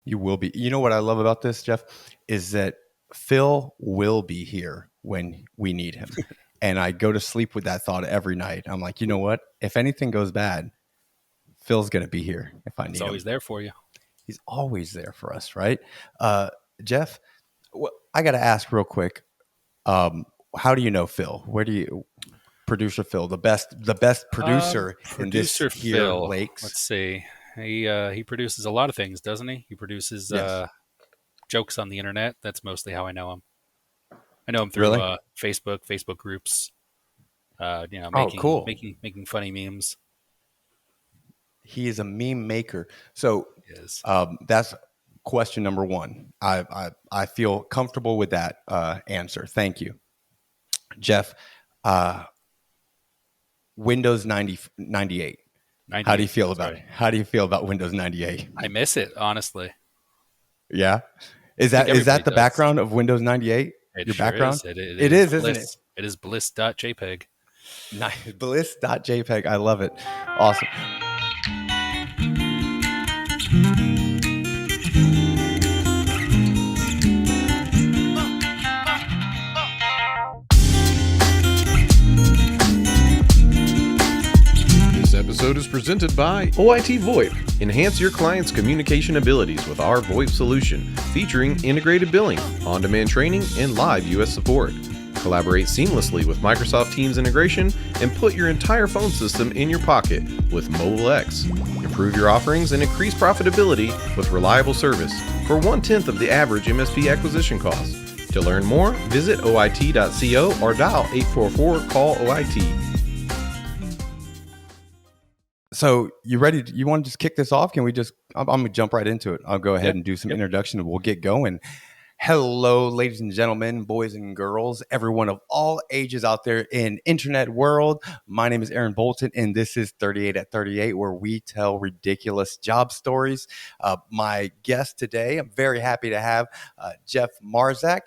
You will be. You know what I love about this, Jeff, is that Phil will be here when we need him. And I go to sleep with that thought every night. I'm like, you know what? If anything goes bad, Phil's going to be here if I need He's him. always there for you. He's always there for us, right? Jeff, I got to ask real quick. How do you know Phil? Where do you producer Phil, the best producer in this Producer here Phil. Lakes? Let's see. He produces a lot of things, doesn't he? He produces Yes. jokes on the internet. That's mostly how I know him. I know him through Really? Facebook groups. Oh, cool. Making funny memes. He is a meme maker. So Is that's question number one. I feel comfortable with that answer. Thank you, Jeff. Windows 98. How do you 98. feel That's about right. it? How do you feel about Windows 98? I miss it, honestly. Yeah. Is I think that everybody the does. background of Windows 98? It Your sure background? is. It It is is, isn't it? bliss. It is bliss.jpg. Nice. Bliss.jpg. I love it. Awesome. This episode is presented by OIT VoIP. Enhance your client's communication abilities with our VoIP solution, featuring integrated billing, on-demand training, and live US support. Collaborate seamlessly with Microsoft Teams integration and put your entire phone system in your pocket with Mobile X. Improve your offerings and increase profitability with reliable service for 1/10 of the average MSP acquisition cost. To learn more, visit oit.co or dial 844-CALL-OIT. So you ready? You want to just kick this off? Can we just, I'm going to jump right into it. I'll go ahead and do some introduction and we'll get going. Hello, ladies and gentlemen, boys and girls, everyone of all ages out there in internet world. My name is Aaron Bolton, and this is 38 at 38, where we tell ridiculous job stories. My guest today, I'm very happy to have Jeff Marczak,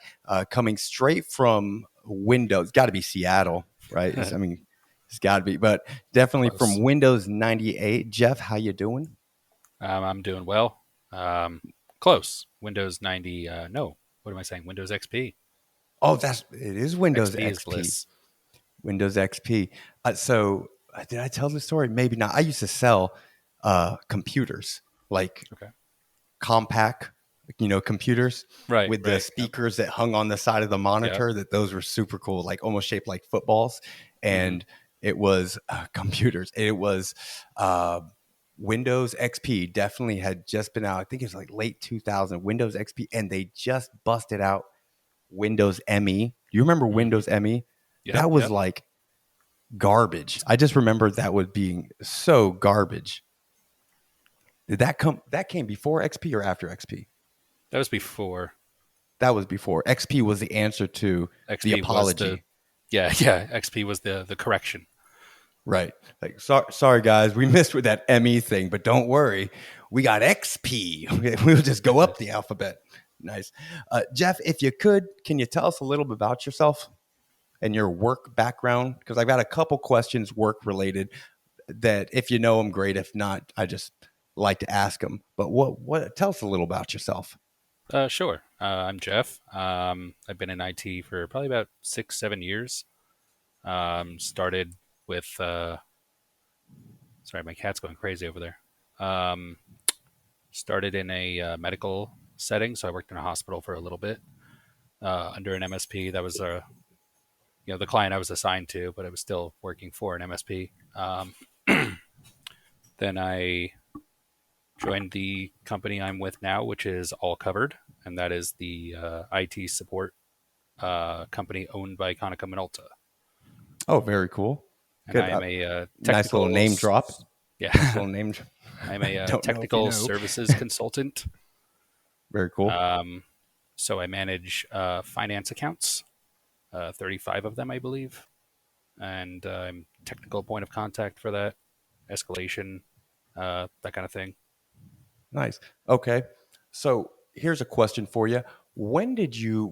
coming straight from Windows. Got to be Seattle, right? I mean, it's got to be, but definitely Close. from Windows 98. Jeff, how you doing? I'm doing well. Close. Windows 90. No, what am I saying? Windows XP. Oh, it is Windows XP is XP. bliss. Windows XP. Did I tell the story? Maybe not. I used to sell computers, like Okay. compact, computers Right. with the speakers that hung on the side of the monitor. That those were super cool, like almost shaped like footballs. And it was computers. It was Windows XP. Definitely had just been out. I think it was like late 2000. Windows XP, and they just busted out Windows ME. You remember Windows ME? That was like garbage. I just remember that was being so garbage. Did that come? That came before XP or after XP? That was before. That was before. XP was the answer to XP the apology. XP was the correction. Right. Like, sorry guys, we missed with that ME thing, but don't worry, we got XP. We'll just go up the alphabet. Nice. Jeff, if you could, can you tell us a little bit about yourself and your work background? Because I've got a couple questions work related that if you know them, great. If not, I just like to ask them. But tell us a little about yourself. Sure. I'm Jeff. I've been in IT for probably about 6-7 years. Started with, sorry, my cat's going crazy over there. Started in a medical setting. So I worked in a hospital for a little bit, under an MSP. That was the client I was assigned to, but I was still working for an MSP. Then I joined the company I'm with now, which is All Covered, and that is the IT support company owned by Konica Minolta. Oh, very cool. And Good. I am a nice little name drop. Yeah, nice little name. I'm a technical services consultant. Very cool. So I manage finance accounts, 35 of them, I believe, and I'm technical point of contact for that, escalation, that kind of thing. Nice. Okay. So here's a question for you. When did you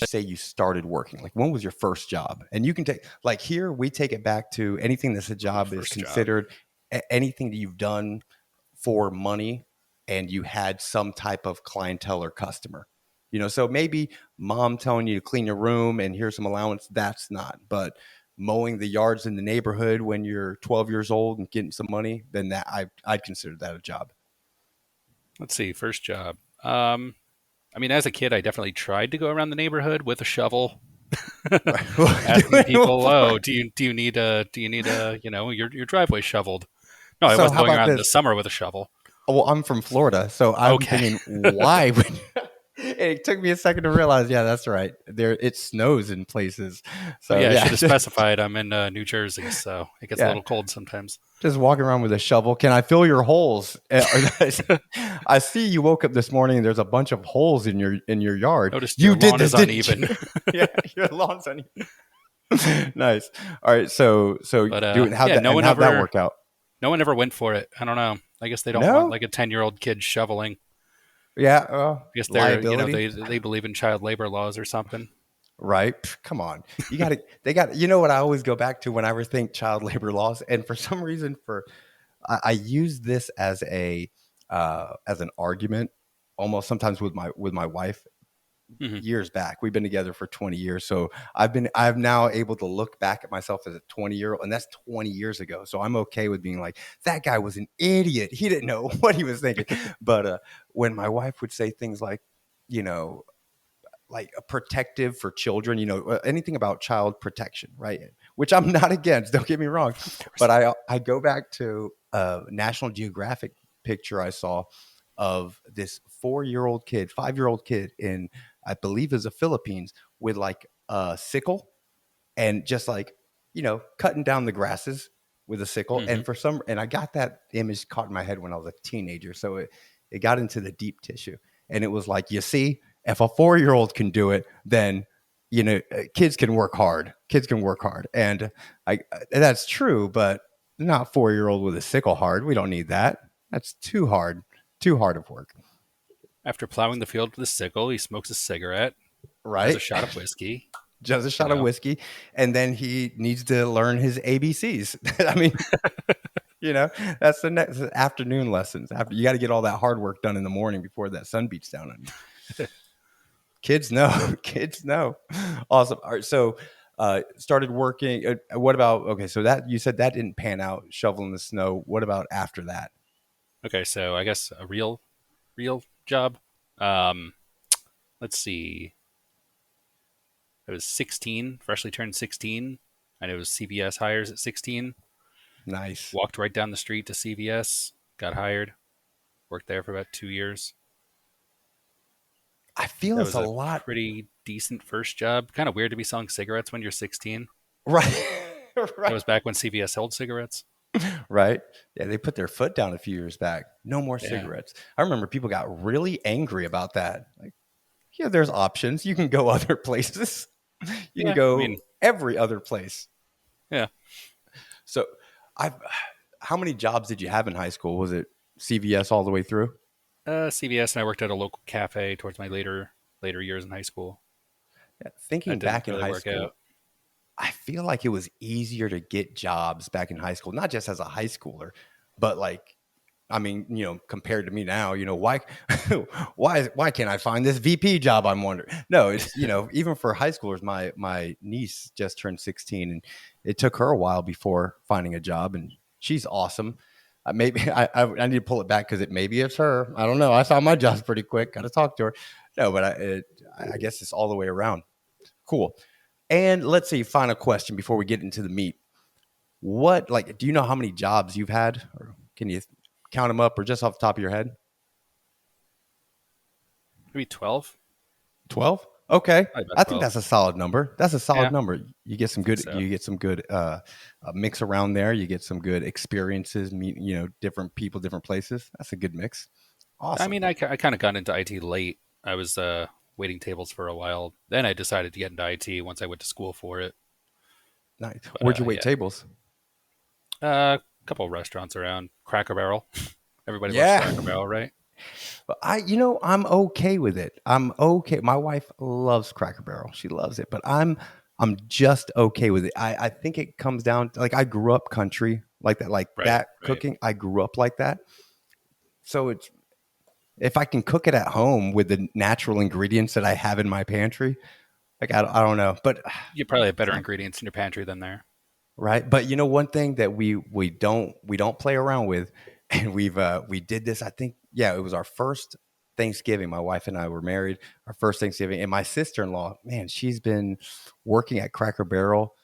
say you started working? Like, when was your first job? And you can take, like, here we take it back to anything that's a job is considered anything that you've done for money and you had some type of clientele or customer. So maybe mom telling you to clean your room and here's some allowance, that's not. But mowing the yards in the neighborhood when you're 12 years old and getting some money, then that I'd consider that a job. Let's see, first job. I mean, as a kid, I definitely tried to go around the neighborhood with a shovel, asking people, "Oh, do you need your driveway shoveled?" No, I So wasn't how going about around in this? the summer with a shovel. Well, I'm from Florida, so I'm Okay. thinking, why would it took me a second to realize, yeah, that's right. There, it snows in places. Oh So yeah, I yeah, should have specified I'm in New Jersey, so it gets a yeah, little cold sometimes. just walking around with a shovel. Can I fill your holes? I see you woke up this morning and there's a bunch of holes in your yard. Noticed You your did lawn this, is didn't uneven. you? Yeah, your lawn's uneven. Nice. All right, so But how'd yeah, that work out? no one ever went for it. I don't know. I guess they don't want No? like a 10-year-old kid shoveling. Yeah, I guess liability. they believe in child labor laws or something. Right? Pff, come on. You know what I always go back to whenever I think child labor laws, and for some reason I use this as an argument almost sometimes with my wife. Hmm. Years back, we've been together for 20 years, so I've now able to look back at myself as a 20-year-old, and that's 20 years ago, so I'm okay with being like, that guy was an idiot, he didn't know what he was thinking. But when my wife would say things like, you know like a protective for children, anything about child protection, right? Which I'm not against, don't get me wrong. But I go back to a National Geographic picture I saw of this 4-year-old kid, 5-year-old kid in, I believe is the Philippines, with like a sickle and just like, cutting down the grasses with a sickle. Hmm. And I got that image caught in my head when I was a teenager. So it got into the deep tissue. And it was like, you see, if a 4-year-old can do it, then, kids can work hard. Kids can work hard. And that's true, but not 4-year-old with a sickle hard. We don't need that. That's too hard of work. After plowing the field with a sickle, he smokes a cigarette, has a Right? shot of whiskey. Just a shot of whiskey, and then he needs to learn his ABCs. I mean, that's the next afternoon lessons. After you got to get all that hard work done in the morning before that sun beats down on you. Kids know. Kids know. Awesome. All right, so started working. What about? Okay, so that you said that didn't pan out. Shoveling the snow. What about after that? Okay, so I guess a real job. Um, let's see. I was 16, freshly turned 16, and it was CVS hires at 16. Nice. Walked right down the street to CVS, got hired, worked there for about 2 years. I feel That it's was a a lot. pretty decent first job. Kind of weird to be selling cigarettes when you're 16. Right. That was back when CVS held cigarettes. Right. Yeah, they put their foot down a few years back. No more Yeah. cigarettes. I remember people got really angry about that. Like, yeah, there's options. You can go other places. You can go every other place. Yeah. So how many jobs did you have in high school? Was it CVS all the way through? CVS, and I worked at a local cafe towards my later years in high school. Yeah, thinking That didn't back in really high work school, out. I feel like it was easier to get jobs back in high school, not just as a high schooler, but like, I mean, compared to me now, why, why can't I find this VP job? I'm wondering. No, it's, even for high schoolers, my niece just turned 16 and it took her a while before finding a job, and she's awesome. Maybe I need to pull it back because maybe it's her. I don't know. I found my jobs pretty quick. Got to talk to her. No, but I guess it's all the way around. Cool. And let's see, final question before we get into the meat. Do you know how many jobs you've had, or can you count them up, or just off the top of your head? Maybe 12. 12? Okay. I think 12. that's a solid number. That's a solid Yeah. number. You get some good, So. you get some good mix around there. You get some good experiences, meet, different people, different places. That's a good mix. Awesome. I mean, I kind of got into IT late. I was waiting tables for a while. Then I decided to get into IT once I went to school for it. Nice. But, Where'd you wait tables? A couple of restaurants around. Cracker Barrel. Everybody Yeah. loves Cracker Barrel, right? But I'm okay with it. I'm okay. My wife loves Cracker Barrel. She loves it, but I'm just okay with it. I think it comes down to, like, I grew up country like that, Right. cooking. I grew up like that. So if I can cook it at home with the natural ingredients that I have in my pantry, like I don't know, but You probably have better ingredients in your pantry than there. right. But one thing that we don't play around with, and we did this. I think it was our first Thanksgiving. My wife and I were married. Our first Thanksgiving, and my sister-in-law, man, she's been working at Cracker Barrel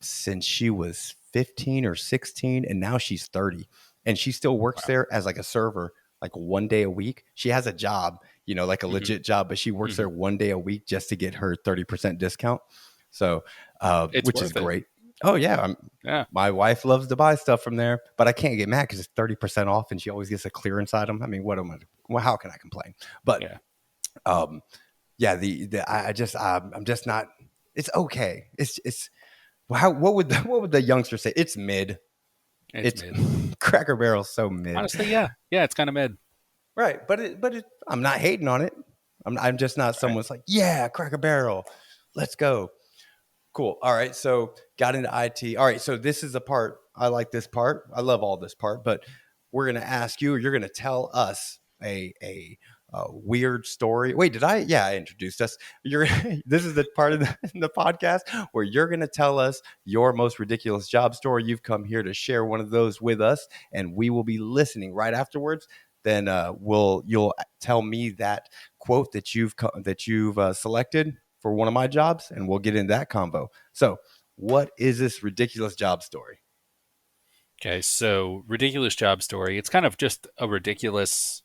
since she was 15 or 16, and now she's 30, and she still works there as like a server, like one day a week. She has a job, like a legit job, but she works there one day a week just to get her 30% discount. So, which is great. Oh yeah, my wife loves to buy stuff from there, but I can't get mad because it's 30% off, and she always gets a clearance item. I mean, how can I complain? But I'm just not. It's okay. It's what would the youngster say? It's mid. It's mid. Cracker Barrel's so mid. Honestly, yeah, it's kind of mid. Right, but I'm not hating on it. I'm just not someone's like, yeah, Cracker Barrel, let's go. Cool. All right, so got into IT. All right, so this is the part. I like this part. I love all this part, but we're gonna ask you. You're gonna tell us a weird story. Wait, did I? Yeah, I introduced us. This is the part of the podcast where you're going to tell us your most ridiculous job story. You've come here to share one of those with us, and we will be listening right afterwards. Then you'll tell me that quote that you've selected for one of my jobs, and we'll get into that combo. So, what is this ridiculous job story? Okay, so ridiculous job story. It's kind of just a ridiculous.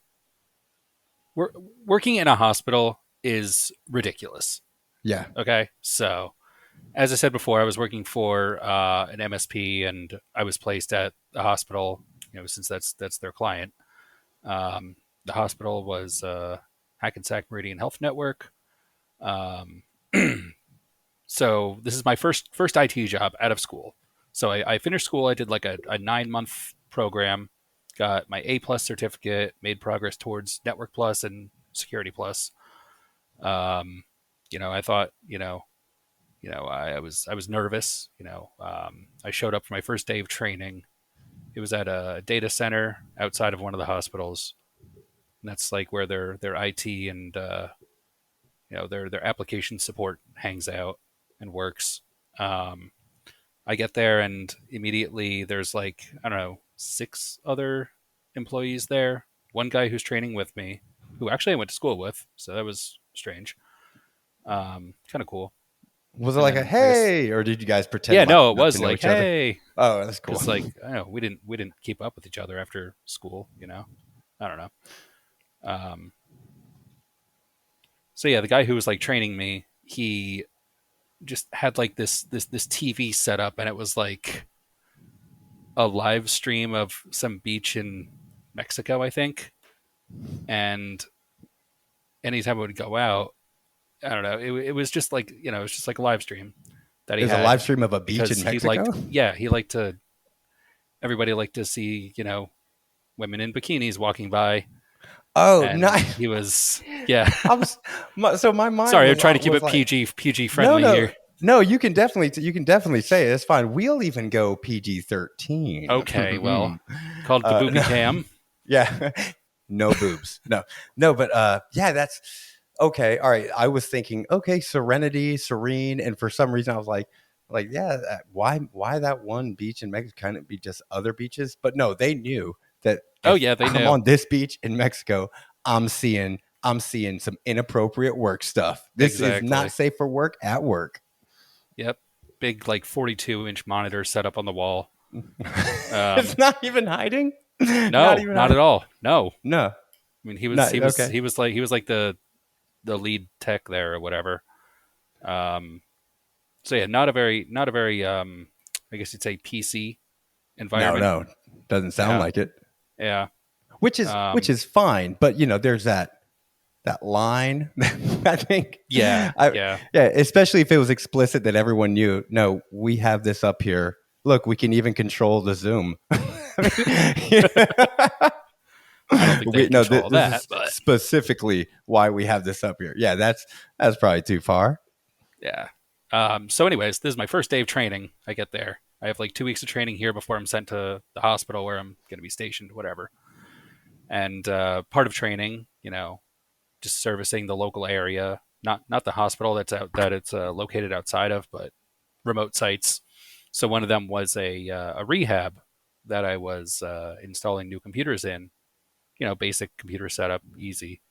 Working in a hospital is ridiculous. Yeah. Okay. So, as I said before, I was working for an MSP, and I was placed at the hospital. Since that's their client. The hospital was Hackensack Meridian Health Network. So this is my first IT job out of school. So I finished school. I did like a 9-month program. Got my A+ certificate, made progress towards Network Plus and Security Plus. I thought, I was nervous. I showed up for my first day of training. It was at a data center outside of one of the hospitals. And that's like where their IT and their application support hangs out and works. I get there, and immediately there's like, I don't know, 6 other employees there. One guy who's training with me, who actually I went to school with, so that was strange. Kind of cool. Was it like a hey, or did you guys pretend? Yeah, no, it was like hey. Oh, that's cool. It's like, I don't know, we didn't keep up with each other after school, I don't know. So yeah, the guy who was like training me, he just had like this TV set up, and it was like a live stream of some beach in Mexico, I think. And anytime it would go out, I don't know, it was just like, it was just like a live stream that he had. It was a live stream of a beach in Mexico? Everybody liked to see, women in bikinis walking by. Oh, nice. He was, yeah. So my mind. Sorry, I'm trying to keep it like, PG friendly here. No, you can definitely say it. It's fine. We'll even go PG-13. Okay, well, called the booby cam. Yeah, no boobs. No, but yeah, that's okay. All right, I was thinking, okay, serenity, serene, and for some reason I was like, yeah, why that one beach in Mexico couldn't be just other beaches? But no, they knew that. Oh yeah, they knew. I'm on this beach in Mexico. I'm seeing some inappropriate work stuff. This is not safe for work at work. Yep. Big, like 42-inch monitor set up on the wall. It's not even hiding. No, not at all. No. I mean, he was like the lead tech there or whatever. So yeah, not a very I guess you'd say PC environment. No, doesn't sound like it. Yeah. Which is fine, but there's that line. I think. Yeah. Yeah. Especially if it was explicit that everyone knew. No, we have this up here. Look, we can even control the Zoom. I don't think they control that. But specifically why we have this up here. Yeah, that's probably too far. Yeah. So, anyways, this is my first day of training. I get there. I have like 2 weeks of training here before I'm sent to the hospital where I'm going to be stationed. Whatever. And part of training, just servicing the local area, not the hospital that it's located outside of, but remote sites. So one of them was a rehab that I was installing new computers in. Basic computer setup, easy.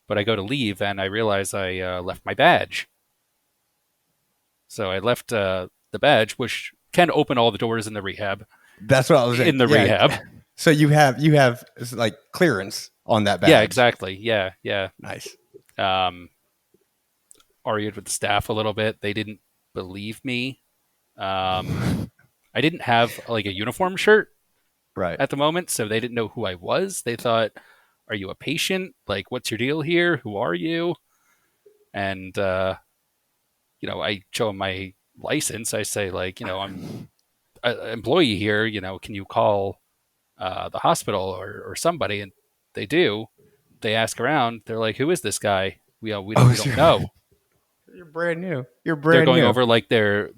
But I go to leave and I realize I left my badge. So I left the badge, which can open all the doors in the rehab. That's what I was saying. In the rehab. So you have like clearance on that badge. Yeah, exactly. Yeah. Nice. Argued with the staff a little bit. They didn't believe me. I didn't have like a uniform shirt right at the moment, so they didn't know who I was. They thought, "Are you a patient? Like, what's your deal here? Who are you?" And I show them my license. I say, like, I'm an employee here. Can you call the hospital or somebody? And they do. They ask around. They're like, "Who is this guy? We don't know." You're brand new. They're going over like their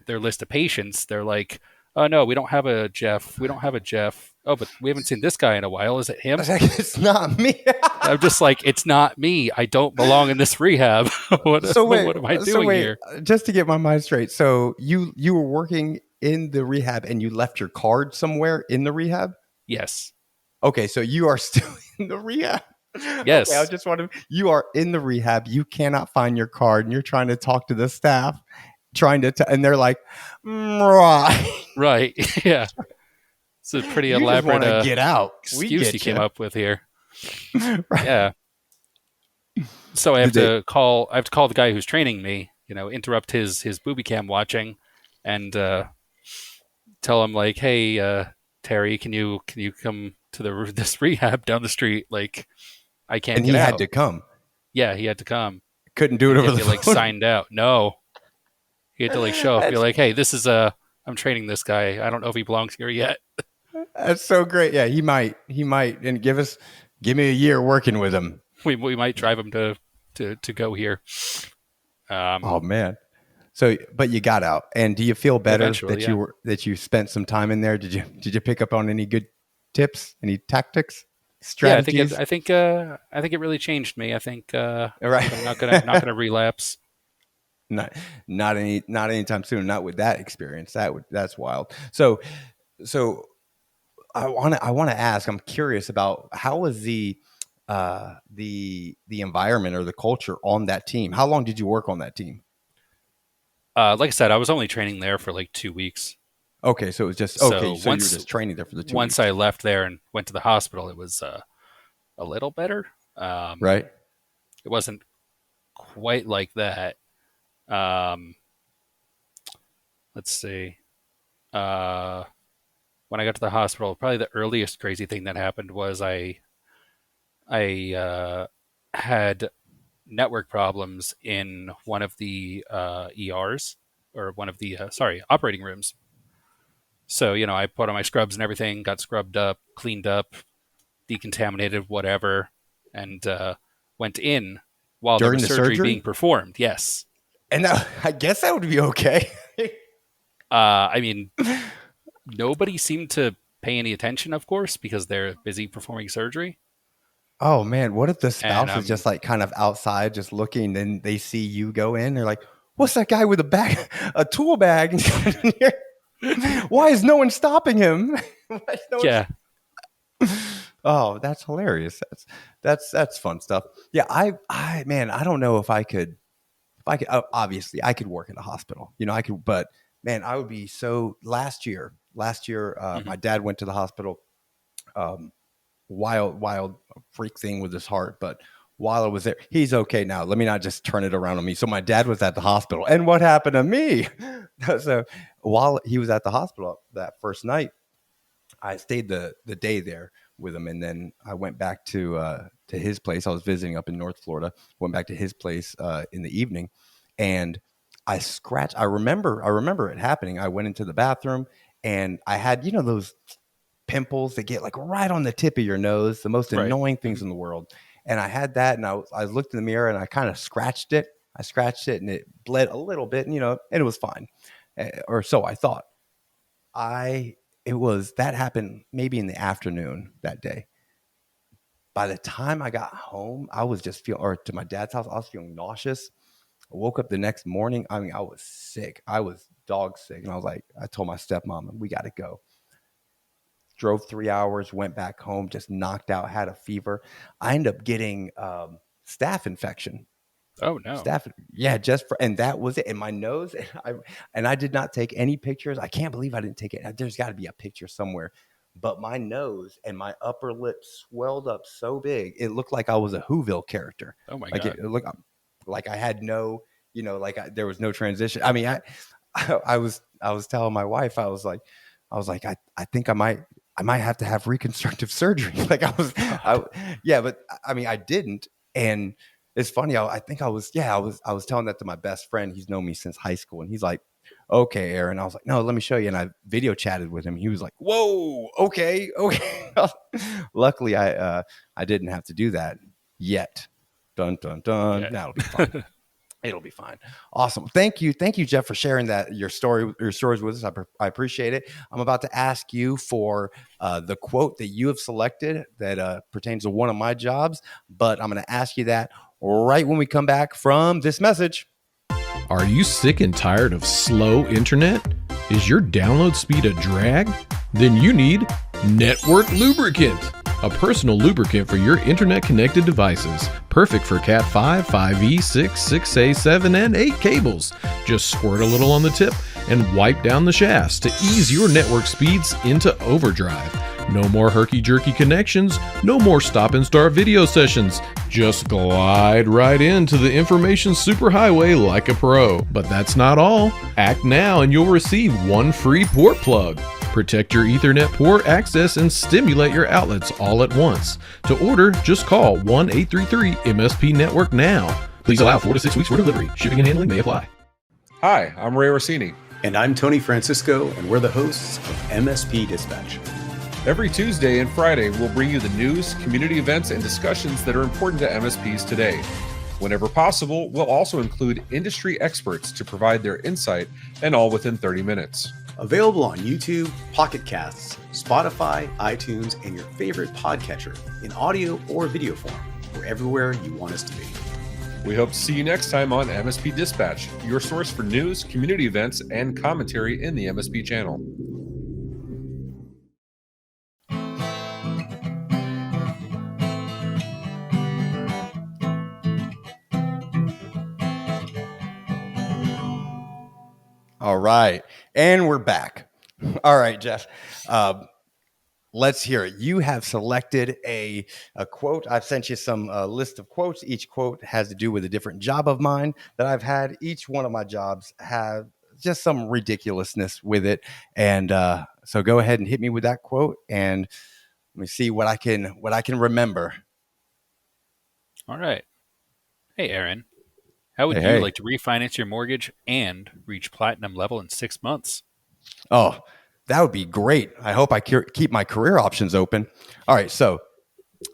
list of patients. They're like, "Oh no, we don't have a Jeff. We don't have a Jeff. Oh, but we haven't seen this guy in a while. Is it him?" It's not me. I'm just like, it's not me. I don't belong in this rehab. What am I doing here? Just to get my mind straight. So you were working in the rehab and you left your card somewhere in the rehab? Yes. Okay, so you are still in the rehab. Yes. Okay, I just want to. You are in the rehab. You cannot find your card, and you're trying to talk to the staff, and they're like, right, right, yeah. It's a pretty elaborate just get out. Excuse you came up with here. Right. Yeah. So I have to call the guy who's training me. Interrupt his booby cam watching, and tell him like, "Hey, Terry, can you come to this rehab down the street? Like, I can't." And he had to come. Yeah, he had to come. Couldn't do it over the phone. Like signed out. No, he had to like show up. Be like, "Hey, this is I'm training this guy. I don't know if he belongs here yet." That's so great. Yeah, he might, and give me a year working with him. We might drive him to go here. Oh man. So, but you got out, and do you feel better that you spent some time in there? Did you pick up on any good tips, any tactics, strategies? Yeah, I think it really changed me. I think right. I'm not gonna relapse. Not anytime soon. Not with that experience. That's wild. So I want to ask. I'm curious about how was the environment or the culture on that team. How long did you work on that team? Like I said, I was only training there for like 2 weeks. Okay, so it was just okay. So you were just training there for the 2 weeks. Once I left there and went to the hospital, it was a little better. Right. It wasn't quite like that. Let's see. When I got to the hospital, probably the earliest crazy thing that happened was I had network problems in one of the ERs, or one of the operating rooms. So I put on my scrubs and everything, got scrubbed up, cleaned up, decontaminated, whatever, and went in while there was surgery being performed. Yes. And I guess that would be okay. I mean, nobody seemed to pay any attention, of course, because they're busy performing surgery. Oh man, what if the spouse is just like kind of outside, just looking, and they see you go in? They're like, "What's that guy with a tool bag? Why is no one stopping him?" Yeah. Oh, that's hilarious. That's fun stuff. Yeah, I don't know if I could. Obviously, I could work in a hospital. I could, but man, I would be so. Last year, my dad went to the hospital. Wild freak thing with his heart, but while I was there, he's okay now. Let me not just turn it around on me. So my dad was at the hospital, and what happened to me? So while he was at the hospital that first night, I stayed the day there with him, and then I went back to his place. I was visiting up in North Florida. Went back to his place in the evening, and I scratched. I remember it happening. I went into the bathroom, and I had those pimples that get like right on the tip of your nose, the most annoying things in the world. And I had that, and I looked in the mirror and I kind of scratched it. I scratched it and it bled a little bit, and it was fine. Or so I thought. I that happened maybe in the afternoon that day. By the time I got home, I was just or to my dad's house, I was feeling nauseous. I woke up the next morning. I mean, I was sick. I was dog sick. And I told my stepmom, we got to go. Drove 3 hours, went back home, just knocked out, had a fever. I ended up getting staph infection. Oh no. Staph, yeah, and that was it. And my nose, and I did not take any pictures. I can't believe I didn't take it. There's got to be a picture somewhere. But my nose and my upper lip swelled up so big, it looked like I was a Whoville character. Oh my God! It looked like I had no, there was no transition. I mean, I was telling my wife, I was like, I think I might have to have reconstructive surgery. But I mean, I didn't. And it's funny. I was telling that to my best friend. He's known me since high school. And he's like, okay, Aaron. I was like, no, let me show you. And I video chatted with him. He was like, whoa, okay. Luckily, I didn't have to do that yet. Dun, dun, dun. Yeah. That'll be fine. It'll be fine. Awesome. Thank you, Jeff, for sharing your stories with us. I appreciate it. I'm about to ask you for the quote that you have selected that pertains to one of my jobs, but I'm going to ask you that right when we come back from this message. Are you sick and tired of slow internet? Is your download speed a drag? Then you need Network Lubricant, a personal lubricant for your internet-connected devices. Perfect for Cat 5, 5E, 6, 6A, 7, and 8 cables. Just squirt a little on the tip and wipe down the shafts to ease your network speeds into overdrive. No more herky-jerky connections, no more stop-and-start video sessions. Just glide right into the information superhighway like a pro. But that's not all. Act now and you'll receive one free port plug. Protect your Ethernet port access and stimulate your outlets all at once. To order, just call 1-833-MSP-NETWORK now. Please allow 4 to 6 weeks for delivery. Shipping and handling may apply. Hi, I'm Ray Orsini. And I'm Tony Francisco, and we're the hosts of MSP Dispatch. Every Tuesday and Friday, we'll bring you the news, community events, and discussions that are important to MSPs today. Whenever possible, we'll also include industry experts to provide their insight, and all within 30 minutes. Available on YouTube, Pocket Casts, Spotify, iTunes, and your favorite podcatcher in audio or video form. We're everywhere you want us to be. We hope to see you next time on MSP Dispatch, your source for news, community events, and commentary in the MSP channel. All right. And we're back. All right, Jeff. Let's hear it. You have selected a quote. I've sent you some list of quotes. Each quote has to do with a different job of mine that I've had. Each one of my jobs have just some ridiculousness with it. And so go ahead and hit me with that quote and let me see what I can remember. All right. Hey, Aaron. How would you like to refinance your mortgage and reach platinum level in 6 months? Oh, that would be great. I hope I keep my career options open. All right. So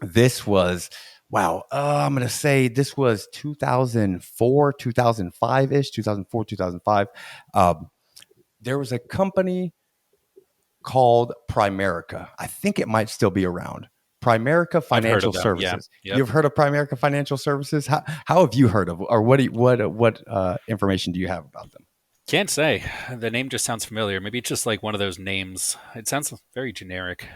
this was, wow. I'm going to say this was 2004, 2005-ish, 2004, 2005. There was a company called Primerica. I think it might still be around. Primerica Financial Services. Yeah. Yep. You've heard of Primerica Financial Services? How have you heard of, or what information do you have about them? Can't say. The name just sounds familiar. Maybe it's just like one of those names. It sounds very generic.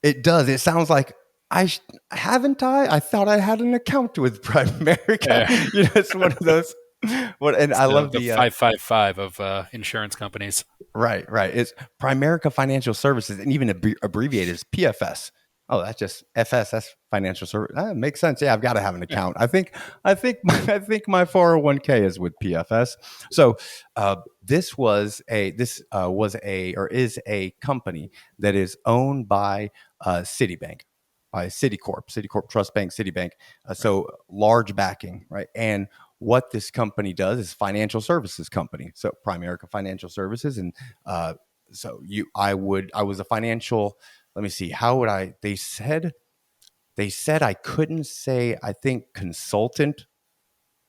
It does. It sounds like I thought I had an account with Primerica. Yeah. It's one of those. I love the 555 of insurance companies. Right. It's Primerica Financial Services, and even abbreviated as PFS. Oh, that's just FS. That's financial service. That makes sense. Yeah, I've got to have an account. I think my 401k is with PFS. So this is a company that is owned by Citibank, by Citicorp Trust Bank, Citibank. So large backing, right? And what this company does is financial services company. So Primerica Financial Services, and I was a financial. Let me see. How would I? They said I couldn't say. I think consultant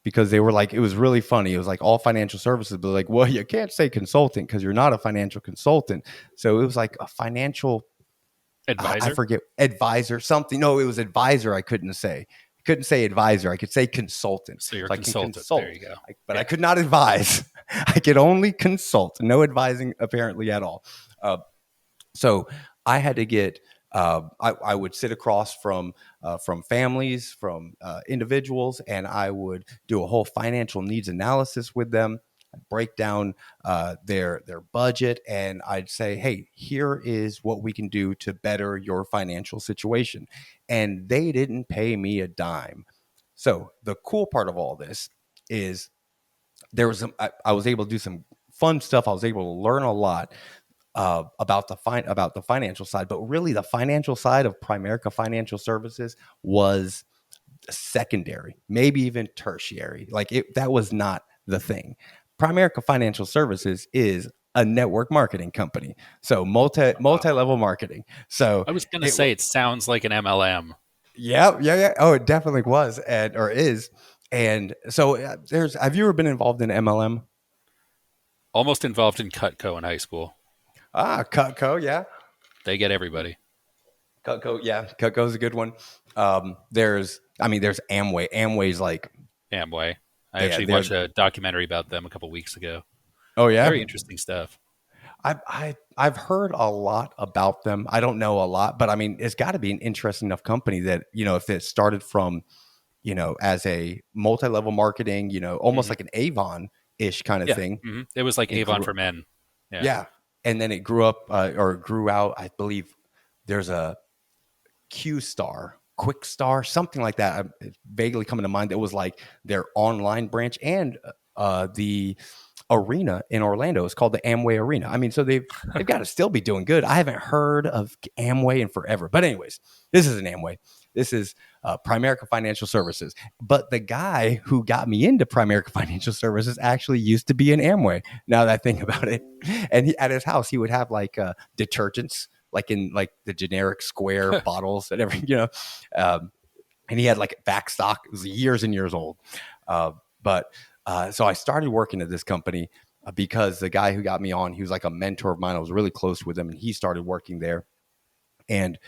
because they were like, it was really funny. It was like all financial services, but like, well, you can't say consultant because you're not a financial consultant. So it was like a financial Advisor? I forget, advisor, something. No, it was advisor. I couldn't say advisor. I could say consultant. So you're a I can consultant. consult, There you go. but I could not advise. I could only consult. No advising apparently at all. So I had to get. I would sit across from families, from individuals, and I would do a whole financial needs analysis with them. I'd break down their budget, and I'd say, "Hey, here is what we can do to better your financial situation." And they didn't pay me a dime. So the cool part of all this is there was I was able to do some fun stuff. I was able to learn a lot about the financial side, but really the financial side of Primerica Financial Services was secondary, maybe even tertiary. Like that was not the thing. Primerica Financial Services is a network marketing company, so multi-level marketing. So I was going to say it sounds like an MLM. Yeah. Oh, it definitely was or is. And so have you ever been involved in MLM? Almost involved in Cutco in high school. Cutco, yeah. They get everybody. Cutco, yeah. Cutco's a good one. There's Amway. Amway's like Amway. I actually watched a documentary about them a couple weeks ago. Oh yeah, very interesting stuff. I've heard a lot about them. I don't know a lot, but I mean, it's got to be an interesting enough company that, you know, if it started from, you know, as a multi-level marketing, you know, almost like an Avon-ish kind of thing. Mm-hmm. It was like Avon for men. Yeah. And then it grew up or grew out. I believe there's a Quick Star, something like that. It's vaguely coming to mind. That was like their online branch, and the arena in Orlando is called the Amway Arena. I mean, so they've got to still be doing good. I haven't heard of Amway in forever, but anyways, this is an Amway. This is Primerica Financial Services. But the guy who got me into Primerica Financial Services actually used to be in Amway. Now that I think about it, and at his house he would have like detergents, like in like the generic square bottles and everything, you know. And he had like back stock. It was years and years old. So I started working at this company because the guy who got me on, he was like a mentor of mine. I was really close with him, and he started working there. And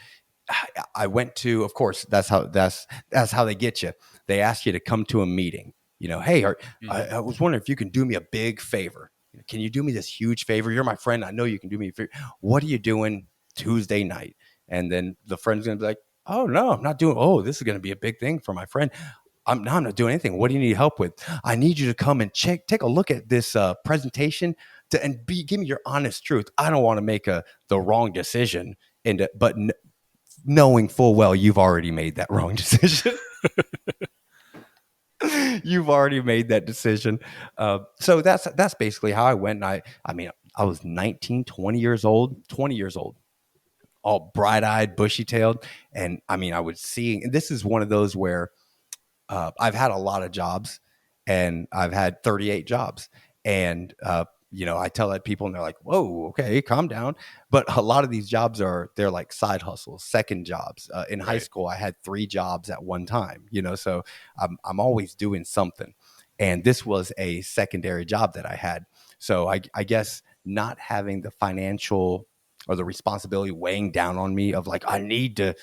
I went to, of course, that's how they get you. They ask you to come to a meeting. You know, hey, I was wondering if you can do me a big favor. Can you do me this huge favor? You're my friend. I know you can do me a favor. What are you doing Tuesday night? And then the friend's going to be like, oh, no, I'm not doing. Oh, this is going to be a big thing for my friend. I'm not doing anything. What do you need help with? I need you to come and take a look at this presentation give me your honest truth. I don't want to make the wrong decision, but knowing full well you've already made that wrong decision. You've already made that decision. So that's basically how I went. And I mean, I was 19, 20 years old, all bright-eyed, bushy-tailed. And I mean, I would see, and this is one of those where I've had a lot of jobs, and I've had 38 jobs. And, you know, I tell that people and they're like, whoa, okay, calm down. But a lot of these jobs they're like side hustles, second jobs. In high school, I had 3 jobs at one time, you know, so I'm always doing something. And this was a secondary job that I had. So I guess not having the financial or the responsibility weighing down on me of like, I need to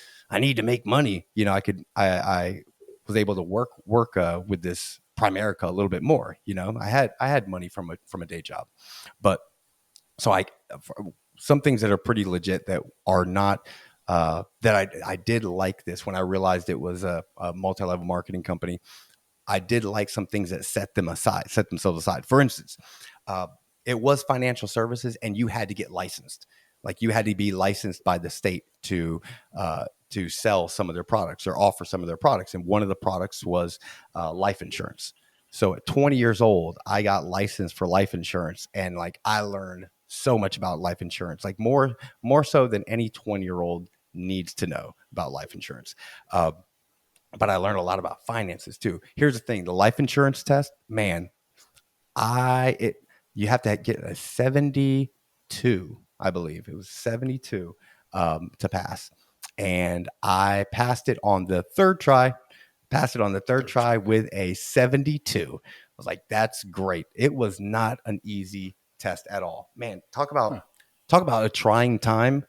make money. You know, I was able to work with this Primerica a little bit more. You know, I had money from a day job, but so some things that are pretty legit that are not, that I did like this when I realized it was a multi-level marketing company. I did like some things that set themselves aside. For instance, it was financial services, and you had to get licensed. Like you had to be licensed by the state to sell some of their products or offer some of their products. And one of the products was life insurance. So at 20 years old, I got licensed for life insurance, and like I learned so much about life insurance, like more so than any 20-year-old needs to know about life insurance. But I learned a lot about finances too. Here's the thing: the life insurance test, man, you have to get a 72. I believe it was 72 to pass. And I passed it on the third try, Passed it on the third try with a 72. I was like, that's great. It was not an easy test at all. Man, talk about a trying time,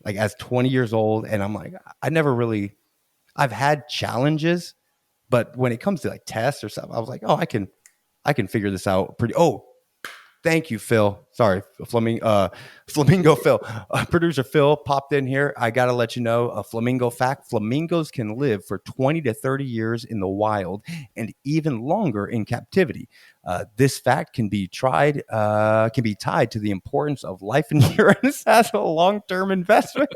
like as 20 years old. And I'm like, I've had challenges, but when it comes to like tests or stuff, I was like, oh, I can figure this out pretty. Oh, thank you, Phil. Sorry, Flamingo Phil. Producer Phil popped in here. I got to let you know a flamingo fact. Flamingos can live for 20 to 30 years in the wild and even longer in captivity. This fact can be tied to the importance of life insurance as a long-term investment,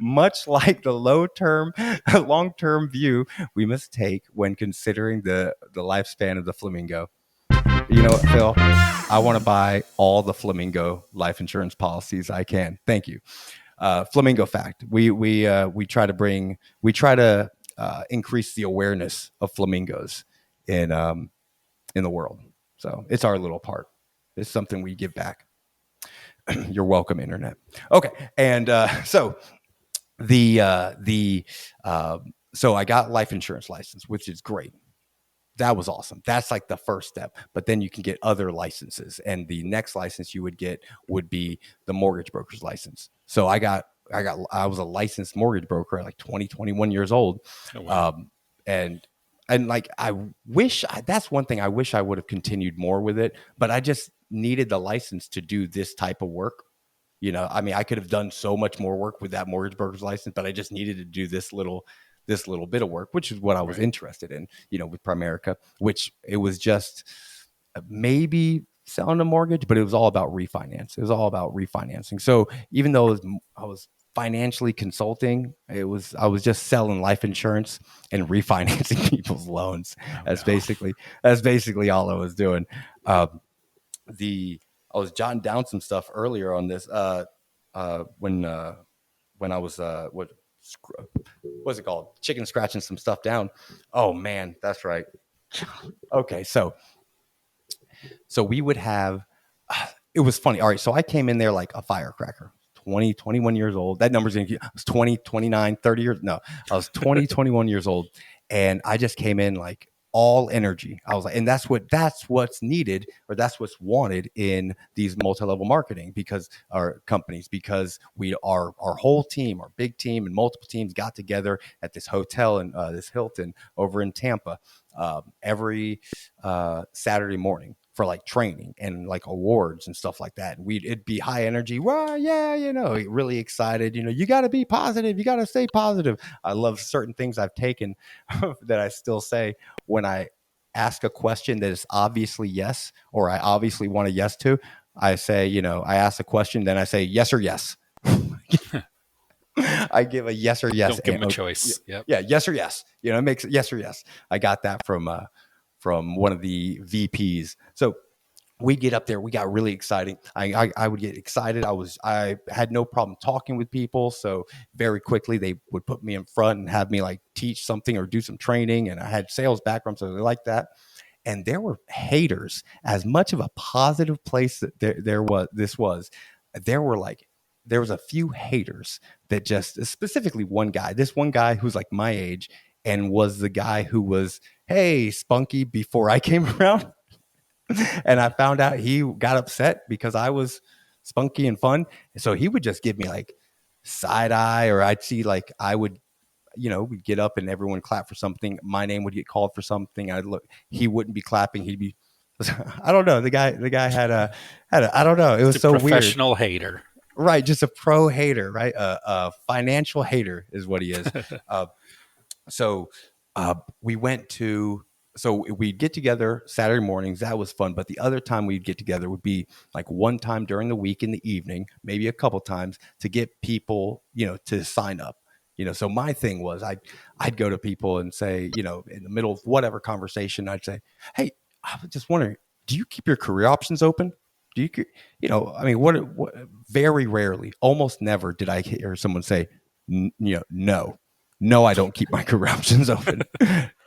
much like the long-term view we must take when considering the lifespan of the flamingo. You know what, Phil? I want to buy all the flamingo life insurance policies I can. Thank you. Flamingo fact. We try to increase the awareness of flamingos in the world. So it's our little part. It's something we give back. You're welcome, internet. Okay, and so I got life insurance license, which is great. That was awesome. That's like the first step. But then you can get other licenses. And the next license you would get would be the mortgage broker's license. So I was a licensed mortgage broker at like 21 years old. Oh, wow. And like, that's one thing I wish I would have continued more with it, but I just needed the license to do this type of work. You know, I mean, I could have done so much more work with that mortgage broker's license, but I just needed to do this little bit of work, which is what I was interested in, you know, with Primerica, which it was just maybe selling a mortgage, but it was all about refinance. It was all about refinancing. So even though I was financially consulting, I was just selling life insurance and refinancing people's loans. That's basically all I was doing. I was jotting down some stuff earlier on this when I was what's it called? Chicken scratching some stuff down. Oh man, that's right. Okay, so we would have. It was funny. All right, so I came in there like a firecracker. 20, 21 years old. That number's I was 20, 29, 30 years. No, I was 20, 21 years old, and I just came in like all energy. I was like, and that's what's needed, or that's what's wanted in these multi-level marketing our companies, because our whole team, our big team and multiple teams got together at this hotel and this Hilton over in Tampa every Saturday morning for like training and like awards and stuff like that. And it'd be high energy. Well, yeah, you know, really excited. You know, you got to be positive. You got to stay positive. I love certain things I've taken that I still say when I ask a question that is obviously yes, or I obviously want a yes to. I say, you know, I ask a question, then I say yes or yes. I give a yes or yes. Don't give them a choice. Yep. Yeah, yes or yes. You know, it makes it yes or yes. I got that from one of the VPs. So we get up there. We got really exciting. I would get excited. I had no problem talking with people. So very quickly they would put me in front and have me like teach something or do some training. And I had sales background, so they liked that. And there were haters. As much of a positive place that there was a few haters that just, specifically one guy. This one guy who's like my age and was the guy who was, hey, spunky, before I came around. And I found out he got upset because I was spunky and fun. And so he would just give me like side eye, or I'd see like I would, you know, we'd get up and everyone clap for something. My name would get called for something. I'd look, he wouldn't be clapping. He'd be, I don't know. The guy had a, I don't know. It was so weird. Professional hater. Right. Just a pro hater, right? A financial hater is what he is. So we'd get together Saturday mornings. That was fun. But the other time we'd get together would be like one time during the week in the evening, maybe a couple times, to get people, you know, to sign up. You know, so my thing was I'd go to people and say, you know, in the middle of whatever conversation, I'd say, hey, I was just wondering, do you keep your career options open? Do you know, I mean, what very rarely, almost never did I hear someone say, no, I don't keep my career options open.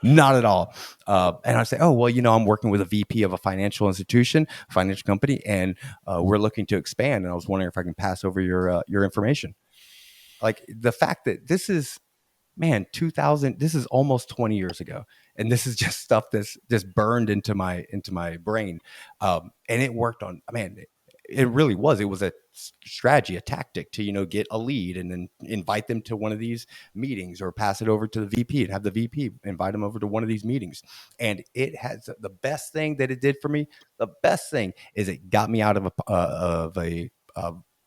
Not at all. And I say, oh, well, you know, I'm working with a VP of a financial institution, financial company, and we're looking to expand. And I was wondering if I can pass over your information. Like the fact that this is man, 2000, this is almost 20 years ago. And this is just stuff that's just burned into my brain. And it worked on, man, it really was. It was a strategy, a tactic to, get a lead and then invite them to one of these meetings or pass it over to the VP and have the VP invite them over to one of these meetings. And it has the best thing that it did for me. The best thing is it got me out of a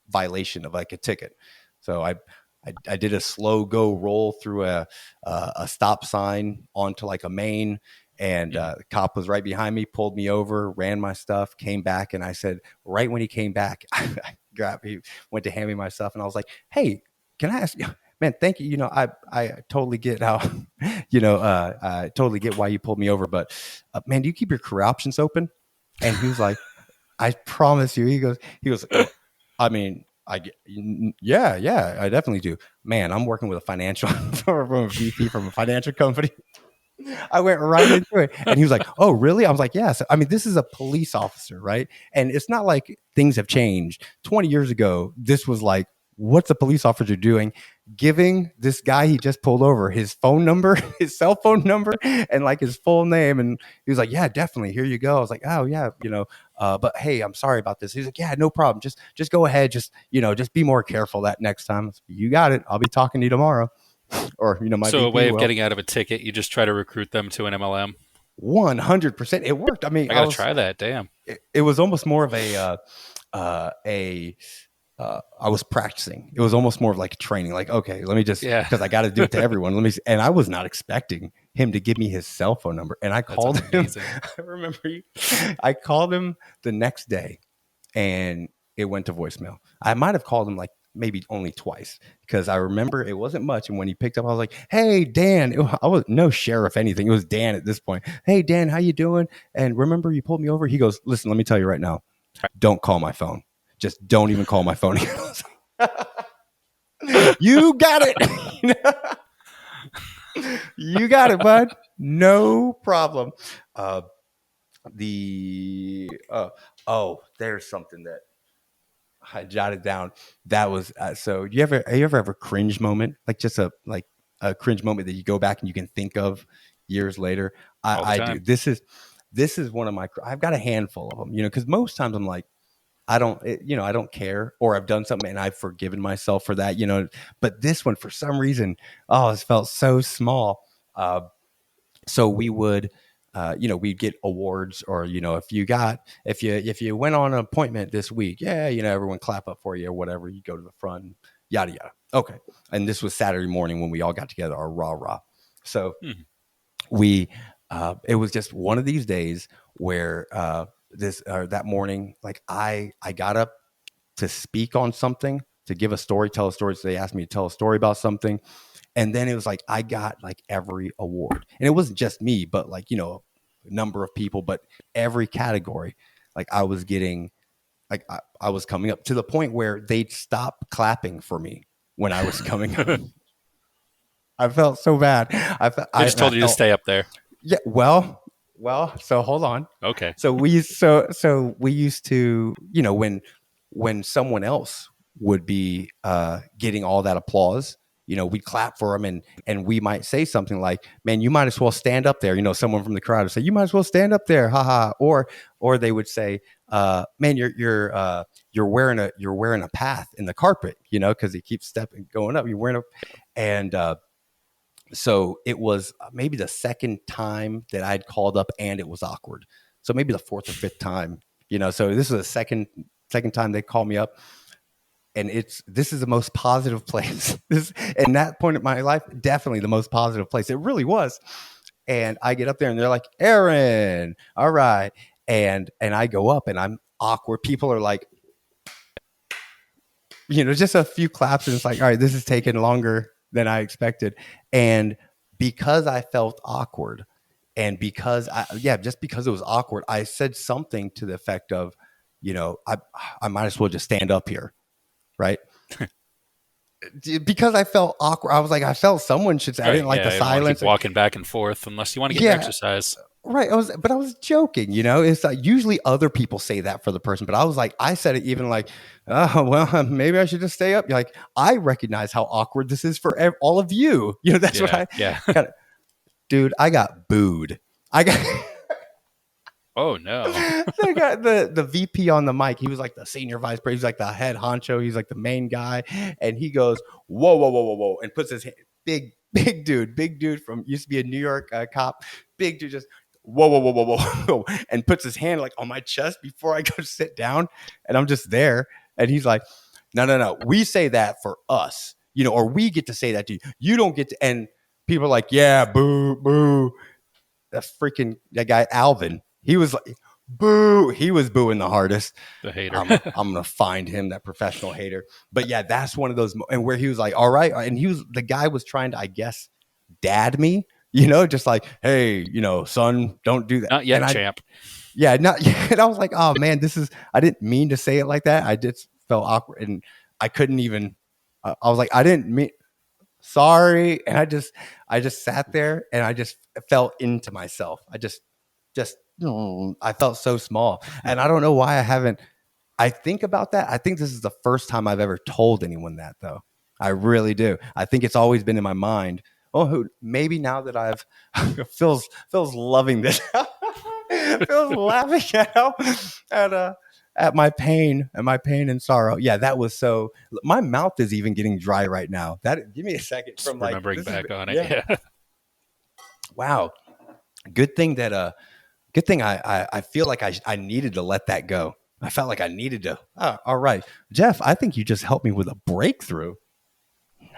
violation of like a ticket. So I did a slow go roll through a stop sign onto like a main, and the cop was right behind me, pulled me over, ran my stuff, came back, and I said, right when he came back, he went to hand me my stuff, and I was like, hey, can I ask you, man, thank you. I totally get how, I totally get why you pulled me over, but man, do you keep your career options open? And he was like, I promise you. He goes, I mean, yeah, I definitely do. Man, I'm working with a financial from a VP from a financial company. I went right into it. And he was like, oh, really? I was like, yeah. So, I mean, this is a police officer, right? And it's not like things have changed. 20 years ago, this was like, what's a police officer doing? Giving this guy he just pulled over his phone number, his cell phone number, and like his full name. And he was like, yeah, definitely. Here you go. I was like, oh, yeah, but hey, I'm sorry about this. He's like, yeah, no problem. Just go ahead. Just be more careful that next time. You got it. I'll be talking to you tomorrow. Or, my So VP a way of getting out of a ticket, you just try to recruit them to an MLM. 100%. It worked. I mean, I gotta try that. Damn. It was almost more of I was practicing. It was almost more of like training. Like, okay, let me just, because I got to do it to everyone. And I was not expecting him to give me his cell phone number. And I called him. I remember I called him the next day, and it went to voicemail. I might have called him like maybe only twice, because I remember it wasn't much. And when he picked up, I was like, hey, Dan. I was no sheriff anything. It was Dan at this point. Hey, Dan, how you doing? And remember you pulled me over? He goes, listen, let me tell you right now, don't call my phone. Just don't even call my phone. You got it. You got it, bud. No problem. There's something that I jotted down. That was so. You ever have a cringe moment, like just a cringe moment that you go back and you can think of years later? I do. This is one of my. I've got a handful of them. Because most times I'm like, I don't care, or I've done something and I've forgiven myself for that, but this one, for some reason, it felt so small. So we would, we'd get awards, or, if you went on an appointment this week, everyone clap up for you or whatever, you go to the front, yada, yada. Okay. And this was Saturday morning when we all got together, our rah. So it was just one of these days where, that morning, like I got up to speak on something, to give a story, tell a story. So they asked me to tell a story about something. And then it was like, I got like every award, and it wasn't just me, but like, a number of people, but every category, like I was getting, like I was coming up to the point where they'd stop clapping for me when I was coming up. I felt so bad. I just told you to stay up there. Yeah. Well, so hold on. Okay. So we used to, when someone else would be getting all that applause, we'd clap for them, and we might say something like, man, you might as well stand up there. Someone from the crowd would say, you might as well stand up there. Haha. Or they would say, man, you're wearing a path in the carpet, cause he keeps going up. You're wearing so it was maybe the second time that I'd called up, and it was awkward. So maybe the fourth or fifth time, so this is the second time they called me up, and this is the most positive place. And that point in my life, definitely the most positive place. It really was. And I get up there and they're like, Aaron, all right. And I go up and I'm awkward. People are like, just a few claps, and it's like, all right, this is taking longer than I expected. And because I felt awkward, and because just because it was awkward, I said something to the effect of, I might as well just stand up here. Right. Because I felt awkward. I was like, I felt someone should say, I didn't like the silence. Keep walking back and forth unless you want to get exercise. Right. But I was joking, it's like usually other people say that for the person, but I was like, I said it even like, oh, well, maybe I should just stay up. Like, I recognize how awkward this is for all of you. That's what I got. Dude, I got booed. I got, oh no. I got the VP on the mic. He was like the senior vice president. He's like the head honcho. He's like the main guy. And he goes, whoa, whoa, whoa, whoa, whoa. And puts his hand, big dude from used to be a New York cop. Big dude just, whoa, whoa, whoa, whoa, whoa, and puts his hand like on my chest before I go sit down. And I'm just there. And he's like, no. We say that for us, or we get to say that to you. You don't get to. And people are like, yeah, boo, boo. That guy, Alvin, he was like, boo. He was booing the hardest. The hater. I'm going to find him, that professional hater. But yeah, that's one of those. And where he was like, all right. And the guy was trying to, I guess, dad me. Just like, hey, son, don't do that. Not yet, champ. Yeah, not yet. And I was like, oh man, I didn't mean to say it like that. I just felt awkward and I couldn't even, I was like, I didn't mean, sorry. And I just sat there and I just fell into myself. I felt so small. And I don't know why I think about that. I think this is the first time I've ever told anyone that though. I really do. I think it's always been in my mind. Oh, maybe now that I've Phil's loving this. Phil's laughing at my pain and sorrow. Yeah, that was so. My mouth is even getting dry right now. Give me a second from like remembering back on it. Yeah. Wow. Good thing I feel like I needed to let that go. I felt like I needed to. Oh, all right, Jeff. I think you just helped me with a breakthrough.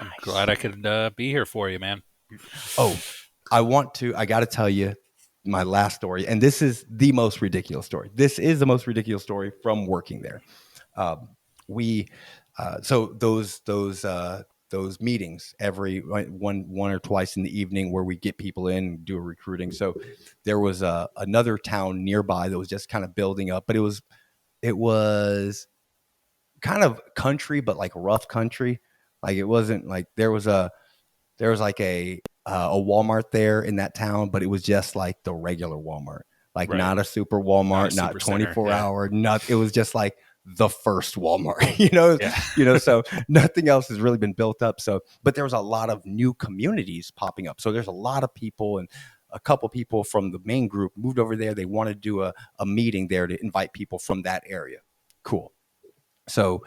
I'm glad I could be here for you, man. Oh, I got to tell you my last story. And this is the most ridiculous story. This is the most ridiculous story from working there. So those meetings every one or twice in the evening where we get people in and do a recruiting. So there was another town nearby that was just kind of building up, but it was kind of country, but like rough country. Like it wasn't like there was like a Walmart there in that town, but it was just like the regular Walmart, like not a super Walmart, not 24 hour, not. It was just like the first Walmart, so nothing else has really been built up. So, but there was a lot of new communities popping up. So there's a lot of people, and a couple people from the main group moved over there. They wanted to do a meeting there to invite people from that area. Cool. So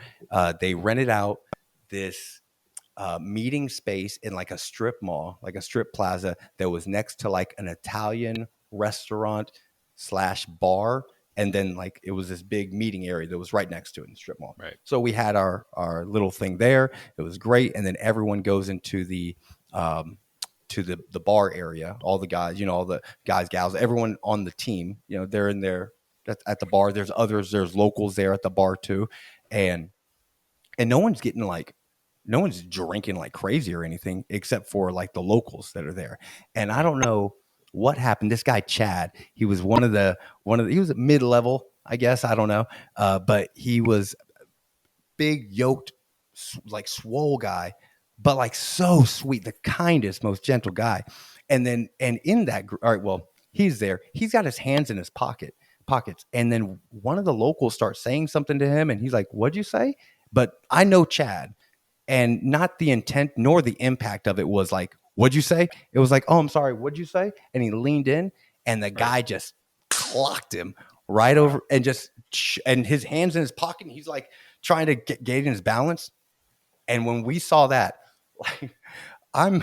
they rented out this meeting space in like a strip mall, like a strip plaza that was next to like an Italian restaurant / bar. And then like it was this big meeting area that was right next to it in the strip mall. Right. So we had our little thing there. It was great. And then everyone goes into the bar area. All the guys, all the guys, gals, everyone on the team, they're in there at the bar. There's locals there at the bar too. And no one's drinking like crazy or anything except for like the locals that are there. And I don't know what happened. This guy, Chad, he was he was mid-level, I guess. I don't know. But he was big, yoked, like swole guy, but like so sweet, the kindest, most gentle guy. And in that group, all right, well, he's there. He's got his hands in his pockets. And then one of the locals starts saying something to him and he's like, what'd you say? But I know Chad. And not the intent nor the impact of it was like, what'd you say? It was like, oh, I'm sorry. What'd you say? And he leaned in and the guy just clocked him right over and his hands in his pocket. And he's like trying to gain his balance. And when we saw that, like I'm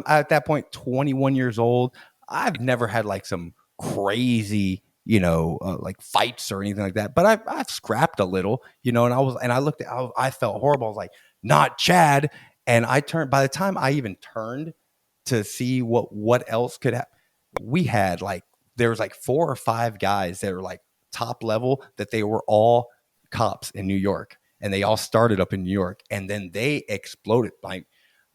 at that point, 21 years old. I've never had like some crazy, like fights or anything like that. But I've scrapped a little, and I looked at, I felt horrible. I was like, not Chad. And I turned, by the time I even turned to see what else could happen, we had there was like 4 or 5 guys that were like top level that they were all cops in New York and they all started up in New York and then they exploded. Like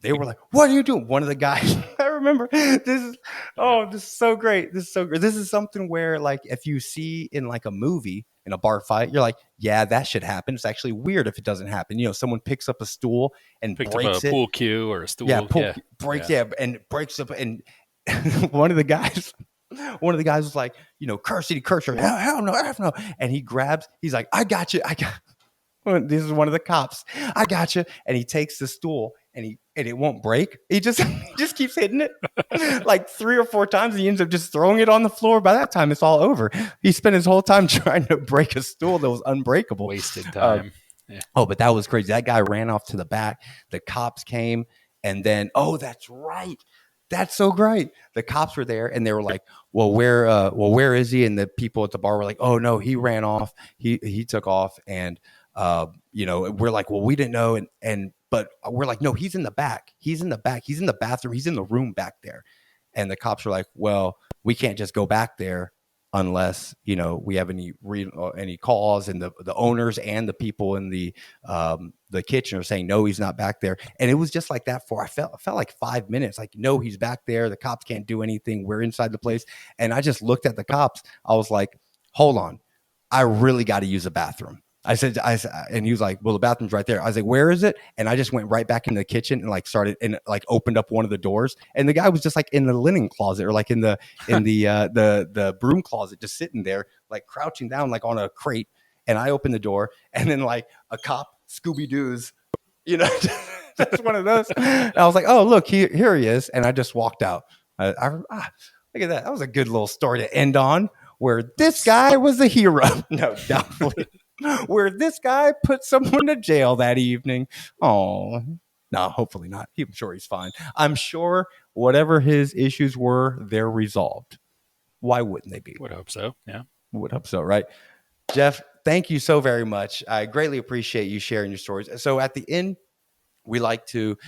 they were like, what are you doing? One of the guys, I remember this is so great. This is so great. This is something where like, if you see in like a movie in a bar fight, you're like, yeah, that should happen. It's actually weird if it doesn't happen. Someone picks up a stool and breaks up a pool cue or a stool. And breaks up. And one of the guys, one of the guys was like, curse city, curse her. Hell no, hell no. And he's like, I got you. This is one of the cops. I got you. And he takes the stool and it won't break. He just keeps hitting it like 3 or 4 times. And he ends up just throwing it on the floor. By that time, it's all over. He spent his whole time trying to break a stool that was unbreakable. Wasted time. Yeah. Oh, but that was crazy. That guy ran off to the back. The cops came, and then, that's right. That's so great. The cops were there, and they were like, well, where is he? And the people at the bar were like, oh no, he ran off. He took off, and we're like, well, we didn't know, but we're like, no, he's in the back. He's in the back. He's in the bathroom. He's in the room back there. And the cops were like, well, we can't just go back there unless we have any calls, and the owners and the people in the kitchen are saying no, he's not back there. And it was just like that for I felt like 5 minutes. Like, no, he's back there. The cops can't do anything. We're inside the place. And I just looked at the cops. I was like, hold on, I really got to use a bathroom. I said, and he was like, well, the bathroom's right there. I was like, where is it? And I just went right back into the kitchen and started and opened up one of the doors. And the guy was just in the linen closet, or in the broom closet, just sitting there, crouching down, on a crate. And I opened the door, and then a cop Scooby-Doo's, that's one of those. And I was like, oh, look, here he is. And I just walked out. Look at that. That was a good little story to end on, where this guy was a hero. No, doubtfully. Where this guy put someone to jail that evening. Oh, no, hopefully not. I'm sure he's fine. I'm sure whatever his issues were, they're resolved. Why wouldn't they be? Would hope so. Yeah. Would hope so, right? Jeff, thank you so very much. I greatly appreciate you sharing your stories. So at the end, I like to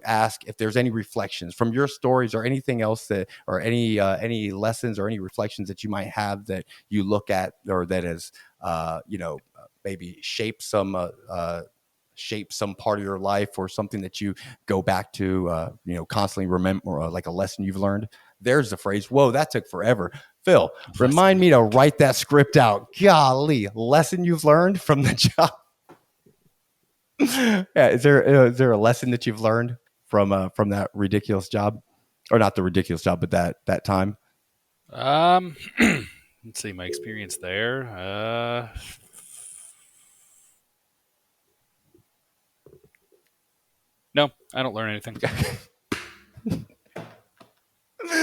ask if there's any reflections from your stories, or anything else or any lessons or any reflections that you might have that you look at, or that has maybe shaped some part of your life, or something that you go back to constantly remember, like a lesson you've learned. There's the phrase. Whoa, that took forever. Phil, remind me to write that script out. Golly, lesson you've learned from the job. Yeah, is there a lesson that you've learned from that ridiculous job, or not the ridiculous job, but that time? Let's see, my experience there. No, I don't learn anything.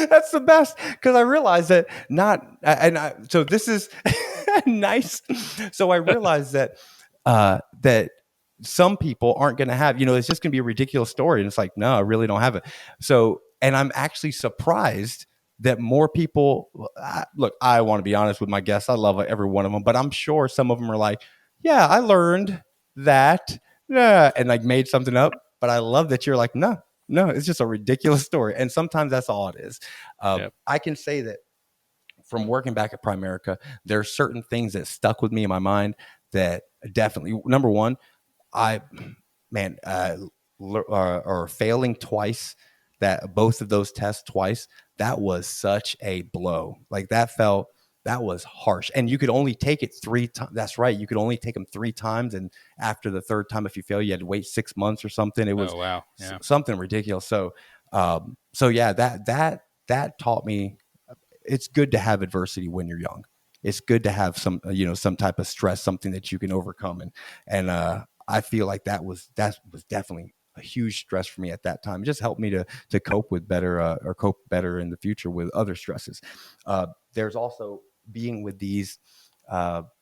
That's the best, because I realized that so this is nice. So I realized that that some people aren't going to have, it's just going to be a ridiculous story. And it's like, no, I really don't have it. So, and I'm actually surprised that more people, look, I want to be honest with my guests. I love every one of them, but I'm sure some of them are like, yeah, I learned that, and made something up. But I love that you're like, no, it's just a ridiculous story. And sometimes that's all it is. Yep. I can say that from working back at Primerica, there are certain things that stuck with me in my mind that definitely, number one, or failing twice, that both of those tests twice, that was such a blow. That was harsh. And you could only take it 3 times. That's right. You could only take them 3 times. And after the 3rd time, if you fail, you had to wait 6 months or something. It was something ridiculous. So yeah, that taught me it's good to have adversity when you're young. It's good to have some type of stress, something that you can overcome. And I feel like that was definitely a huge stress for me at that time. It just helped me to cope with better, or cope better in the future with other stresses. There's also being with these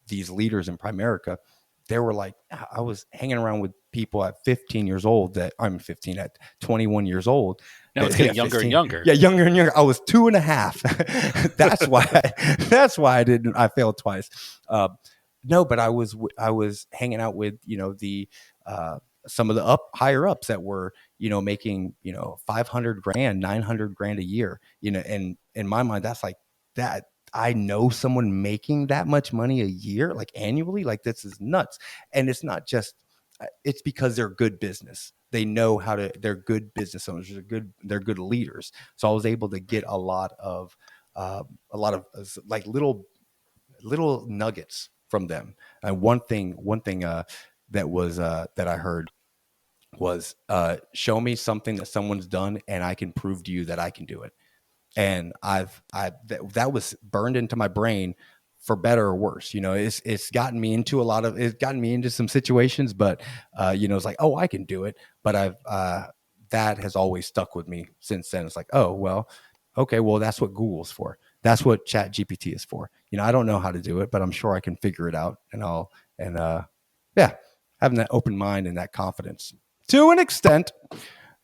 leaders in Primerica. They were like, I was hanging around with people at 15 years old at 21 years old. Now it's getting younger 15, and younger. Yeah, younger and younger. I was 2.5. That's why I failed twice. No, but I was hanging out with, some of the higher ups that were, making, $500,000, $900,000 a year, and in my mind, that's like that. I know someone making that much money a year, annually, this is nuts. And it's not just, it's because they're good business. They know they're good business owners. They're good leaders. So I was able to get a lot of little nuggets from them. And one thing that was that I heard was show me something that someone's done and I can prove to you that I can do it. And that was burned into my brain for better or worse. It's gotten me into some situations, but it's like, oh, I can do it. But that has always stuck with me since then. It's like, oh, well, okay, well, that's what Google's for. That's what Chat GPT is for. I don't know how to do it, but I'm sure I can figure it out. Having that open mind and that confidence to an extent.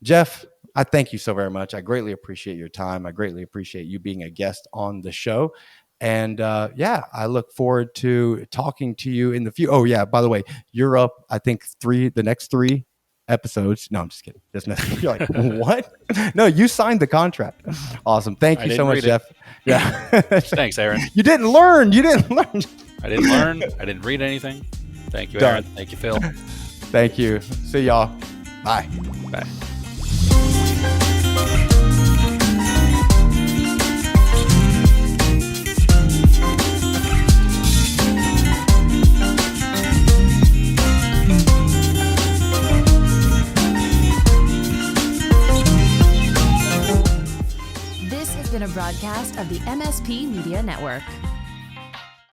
Jeff, I thank you so very much. I greatly appreciate your time. I greatly appreciate you being a guest on the show. And I look forward to talking to you in the future. Oh, yeah, by the way, you're up, I think, the next 3 episodes. No, I'm just kidding. You're like, what? No, you signed the contract. Awesome. Thank you so much, Jeff. Yeah. Thanks, Aaron. You didn't learn. I didn't learn. I didn't read anything. Thank you, Aaron. Thank you, Phil. Thank you. See y'all. Bye. Bye. This has been a broadcast of the MSP Media Network.